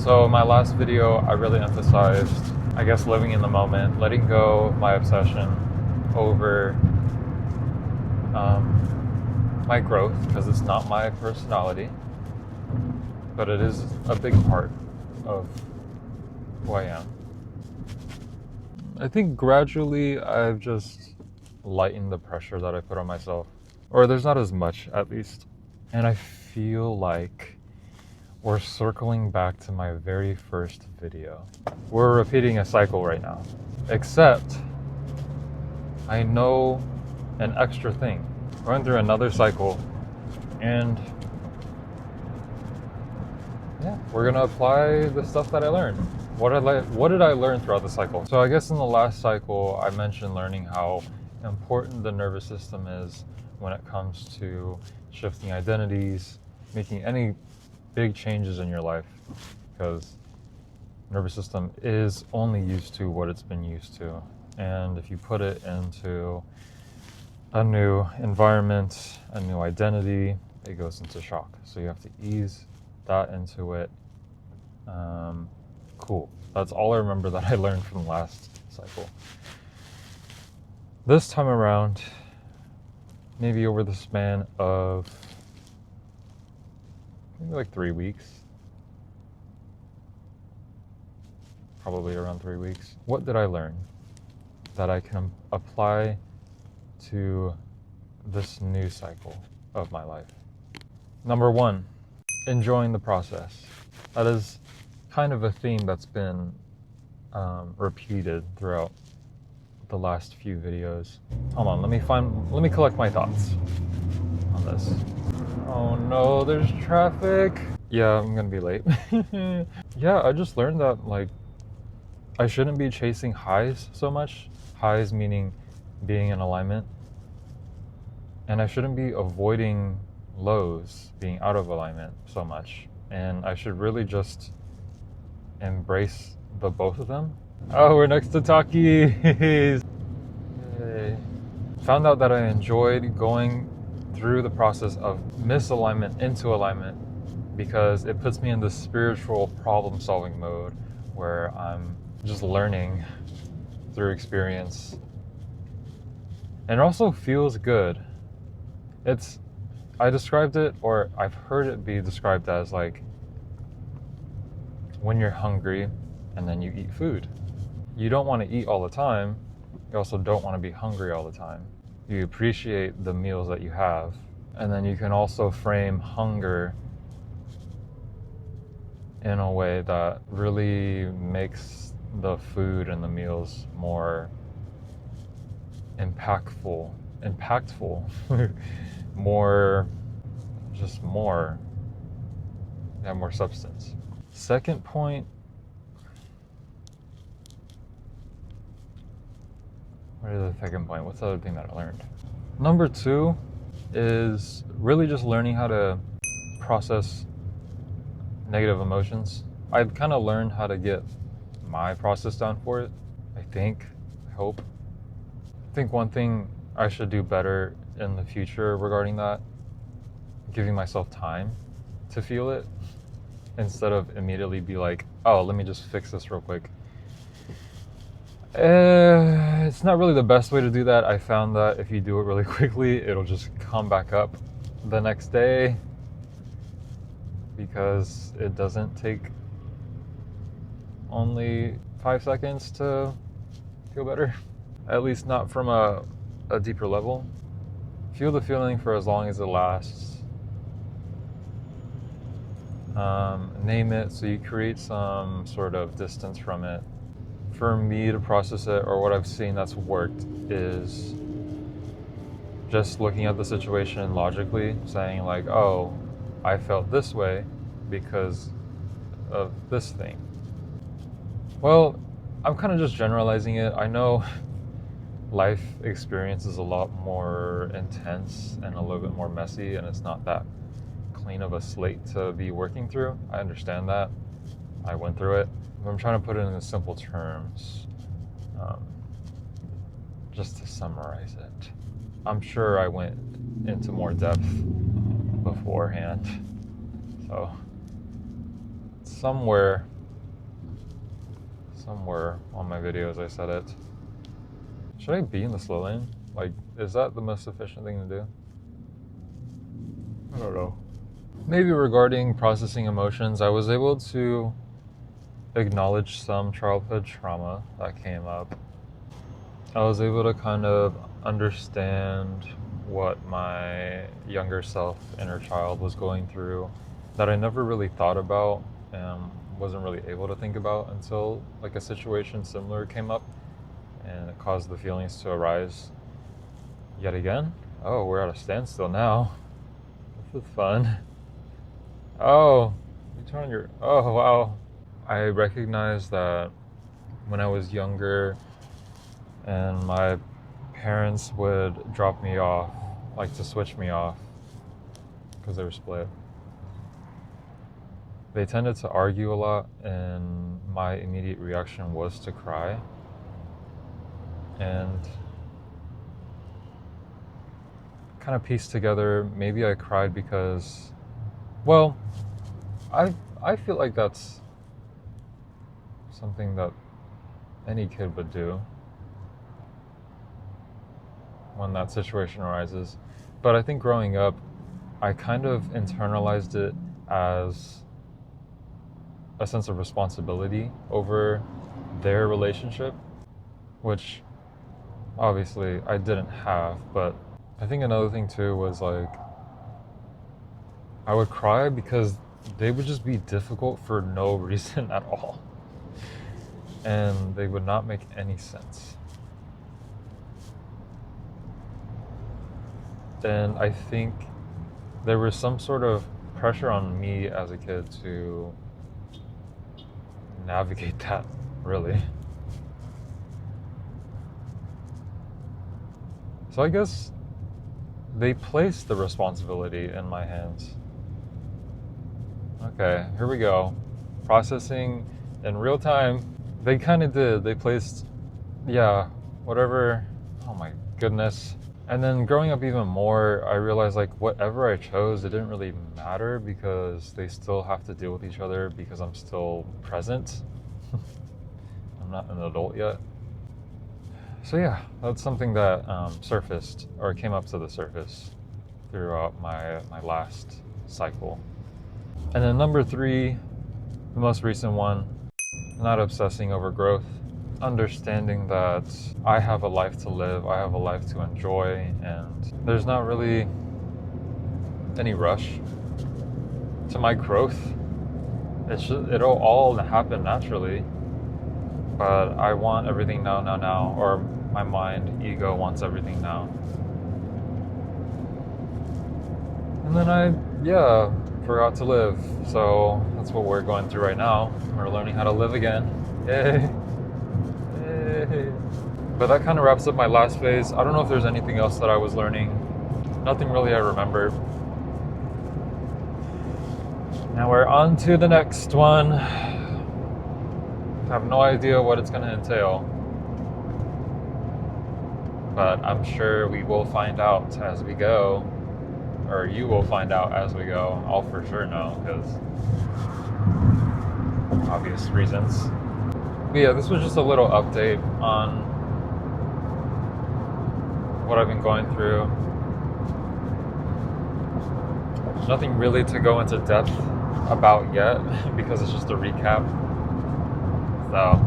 So my last video, I really emphasized, I guess, living in the moment, letting go of my obsession over my growth, because it's not my personality, but it is a big part of who I am. I think gradually I've just lightened the pressure that I put on myself, or there's not as much, at least. And I feel like we're circling back to my very first video. We're repeating a cycle right now, except I know an extra thing. Going through another cycle, and yeah, we're gonna apply the stuff that I learned. What did I learn throughout the cycle? So I guess in the last cycle, I mentioned learning how important the nervous system is when it comes to shifting identities, making any big changes in your life, because nervous system is only used to what it's been used to. And if you put it into a new environment, a new identity, it goes into shock. So you have to ease that into it. Cool. That's all I remember that I learned from the last cycle. This time around, maybe over the span of maybe like 3 weeks, probably around 3 weeks. What did I learn that I can apply to this new cycle of my life? Number one, enjoying the process. That is kind of a theme that's been repeated throughout the last few videos. Hold on, let me collect my thoughts on this. Oh no, there's traffic. Yeah, I'm gonna be late. Yeah, I just learned that, like, I shouldn't be chasing highs so much. Highs meaning being in alignment. And I shouldn't be avoiding lows, being out of alignment so much. And I should really just embrace the both of them. Oh, we're next to Takis. Yay. Found out that I enjoyed going through the process of misalignment into alignment, because it puts me in this spiritual problem solving mode where I'm just learning through experience. And it also feels good. I described it, or I've heard it be described as like when you're hungry and then you eat food. You don't want to eat all the time. You also don't want to be hungry all the time. You appreciate the meals that you have. And then you can also frame hunger in a way that really makes the food and the meals more impactful, more substance. Second point, what is the second point? What's the other thing that I learned? Number two is really just learning how to process negative emotions. I've kind of learned how to get my process down for it, I hope. I think one thing I should do better in the future regarding that, giving myself time to feel it, instead of immediately be like, oh, let me just fix this real quick. It's not really the best way to do that. I found that if you do it really quickly, it'll just come back up the next day, because it doesn't take only 5 seconds to feel better. At least not from a deeper level. Feel the feeling for as long as it lasts. Name it, so you create some sort of distance from it. For me to process it, or what I've seen that's worked, is just looking at the situation logically, saying like, oh, I felt this way because of this thing. Well, I'm kind of just generalizing it. I know life experience is a lot more intense and a little bit more messy, and it's not that clean of a slate to be working through. I understand that. I went through it. I'm trying to put it in simple terms, just to summarize it. I'm sure I went into more depth beforehand, so somewhere Somewhere on my videos I said it. Should I be in the slow lane? Like, is that the most efficient thing to do? I don't know. Maybe regarding processing emotions, I was able to acknowledge some childhood trauma that came up. I was able to kind of understand what my younger self, inner child, was going through that I never really thought about and wasn't really able to think about until like a situation similar came up and it caused the feelings to arise yet again. Oh, we're at a standstill now. This is fun. Oh, you turn on your... Oh, wow. I recognized that when I was younger and my parents would drop me off, like to switch me off because they were split. They tended to argue a lot, and my immediate reaction was to cry. And kind of pieced together, maybe I cried because, well, I feel like that's something that any kid would do when that situation arises. But I think growing up, I kind of internalized it as a sense of responsibility over their relationship, which obviously I didn't have. But I think another thing too was like, I would cry because they would just be difficult for no reason at all. And they would not make any sense. And I think there was some sort of pressure on me as a kid to navigate that, really. So I guess they placed the responsibility in my hands. Okay, here we go. Processing in real time. They kind of did. They placed, yeah, whatever. Oh my goodness. And then growing up even more, I realized like whatever I chose, it didn't really matter because they still have to deal with each other because I'm still present. I'm not an adult yet. So yeah, that's something that surfaced or came up to the surface throughout my last cycle. And then number 3, the most recent one, not obsessing over growth. Understanding that I have a life to live, I have a life to enjoy, and there's not really any rush to my growth. It'll all happen naturally, but I want everything now, or my mind, ego wants everything now. And then I forgot to live, so that's what we're going through right now. We're learning how to live again. Yay! But that kind of wraps up my last phase. I don't know if there's anything else that I was learning. Nothing really I remember. Now we're on to the next one. I have no idea what it's going to entail. But I'm sure we will find out as we go. Or you will find out as we go. I'll for sure know, because obvious reasons. But yeah, this was just a little update on what I've been going through. Nothing really to go into depth about yet because it's just a recap. So